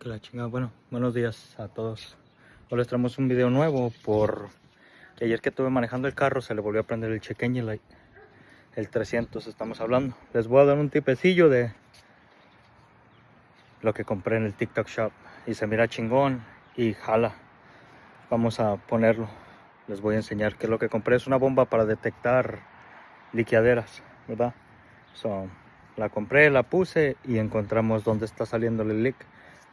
que la chingada. Bueno, buenos días a todos. Hoy les traemos un video nuevo porque ayer que estuve manejando el carro se le volvió a prender el check engine light. El 300 estamos hablando. Les voy a dar un tipecillo de lo que compré en el TikTok Shop. Y se mira chingón y jala. Vamos a ponerlo. Les voy a enseñar qué es lo que compré. Es una bomba para detectar liqueaderas, ¿verdad? La compré, la puse y encontramos dónde está saliendo el leak.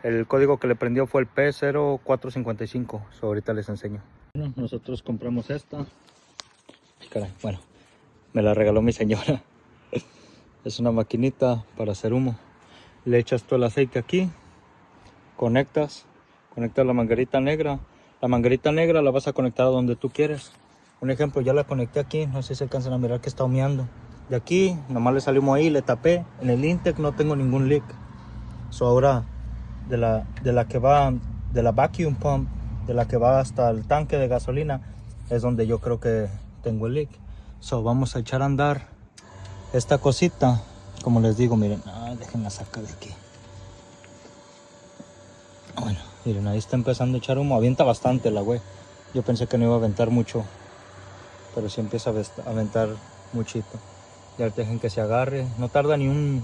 El código que le prendió fue el P0455. Ahorita les enseño. Bueno, nosotros compramos esta. Caray, bueno, me la regaló mi señora. Es una maquinita para hacer humo. Le echas todo el aceite aquí. Conectas la manguerita negra. La manguerita negra la vas a conectar a donde tú quieres. Un ejemplo, ya la conecté aquí. No sé si se alcanzan a mirar que está humeando. De aquí, nomás le salió humo ahí, le tapé. En el intake no tengo ningún leak. Ahora, de la que va, de la vacuum pump, de la que va hasta el tanque de gasolina, es donde yo creo que tengo el leak. Vamos a echar a andar esta cosita. Como les digo, miren, déjenla sacar de aquí. Bueno, miren, ahí está empezando a echar humo. Avienta bastante la güey. Yo pensé que no iba a aventar mucho, pero sí empieza a aventar muchito. Ya dejen que se agarre. No tarda ni un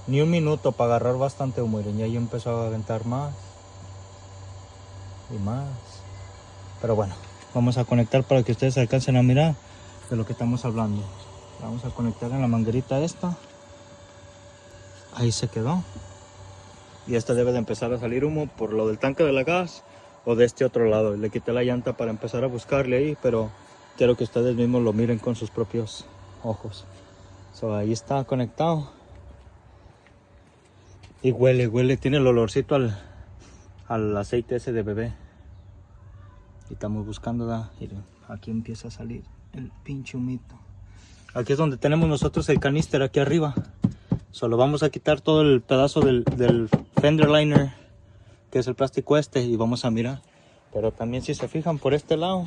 minuto para agarrar bastante humo. Miren, ya empezó a aventar más y más. Pero bueno, vamos a conectar para que ustedes alcancen a mirar de lo que estamos hablando. Vamos a conectar en la manguerita esta. Ahí se quedó. Y esta debe de empezar a salir humo por lo del tanque de la gas o de este otro lado. Le quité la llanta para empezar a buscarle ahí, pero quiero que ustedes mismos lo miren con sus propios ojos. Ahí está conectado. Y huele, tiene el olorcito al aceite ese de bebé. Y estamos buscando, miren, aquí empieza a salir el pinche humito. Aquí es donde tenemos nosotros el canister aquí arriba. Solo vamos a quitar todo el pedazo del fender liner, que es el plástico este, y vamos a mirar. Pero también si se fijan por este lado,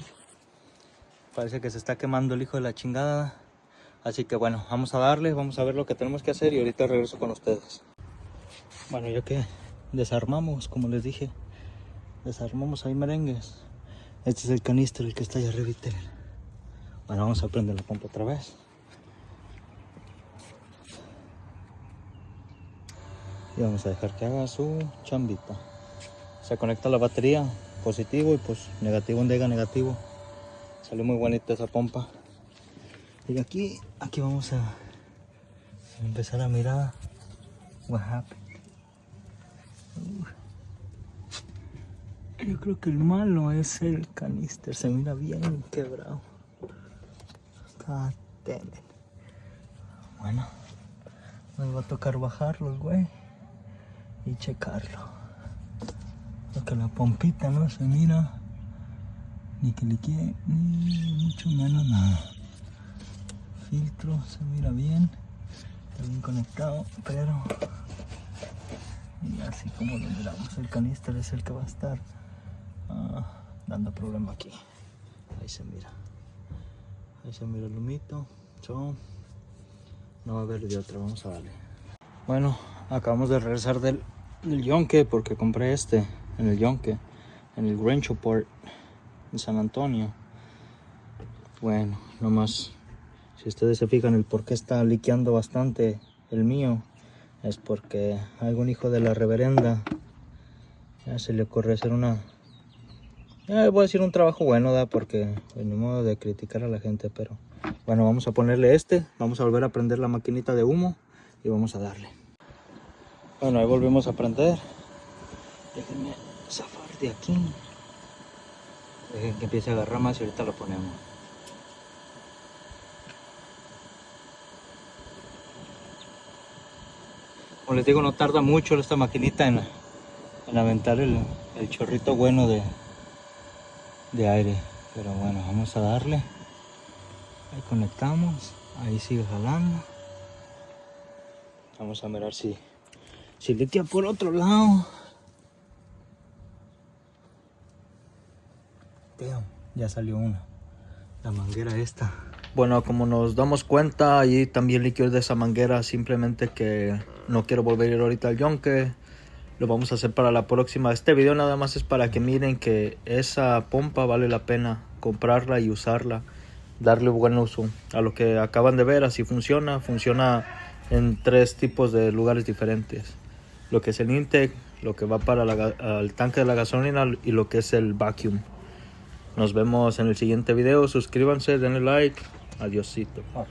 parece que se está quemando el hijo de la chingada. Así que bueno, vamos a darle, vamos a ver lo que tenemos que hacer y ahorita regreso con ustedes. Bueno, ya que desarmamos, como les dije, desarmamos ahí merengues. Este es el canister, el que está allá arriba. Bueno, vamos a prender la pompa otra vez. Y vamos a dejar que haga su chambita. Se conecta la batería, positivo, y pues negativo, negativo. Salió muy bonita esa pompa. Y aquí vamos a empezar a mirar what happened. Yo creo que el malo es el canister, se mira bien quebrado. God damn it. Bueno, nos va a tocar bajarlo, güey, y checarlo. Porque la pompita no se mira ni que liquide, ni mucho menos nada. Filtro se mira bien, está bien conectado, pero y así como lo miramos, el canister es el que va a estar dando problema aquí. Ahí se mira el humito. No va a haber de otra, vamos a darle. Bueno, acabamos de regresar del yonke porque compré en el yonke, en el Greenchoport en San Antonio. Bueno, nomás si ustedes se fijan el por qué está liqueando bastante el mío, es porque algún hijo de la reverenda ya se le ocurre hacer voy a decir un trabajo bueno, porque pues, ni modo de criticar a la gente, pero bueno, vamos a ponerle vamos a volver a prender la maquinita de humo y vamos a darle. Bueno, ahí volvemos a prender. Déjenme zafar de aquí. Dejen que empiece a agarrar más y ahorita lo ponemos. Como les digo, no tarda mucho esta maquinita en aventar el chorrito bueno de aire. Pero bueno, vamos a darle. Ahí conectamos. Ahí sigue jalando. Vamos a mirar si liquea por otro lado. Damn, ya salió una. La manguera esta. Bueno, como nos damos cuenta, ahí también liqueó de esa manguera. Simplemente que no quiero volver a ir ahorita al yonke. lo vamos a hacer para la próxima. Este video nada más es para que miren que esa pompa vale la pena comprarla y usarla, darle buen uso. A lo que acaban de ver, así funciona en 3 tipos de lugares diferentes: lo que es el intake, lo que va para el tanque de la gasolina y lo que es el vacuum. Nos vemos en el siguiente video. Suscríbanse, denle like. Adiosito. Ok.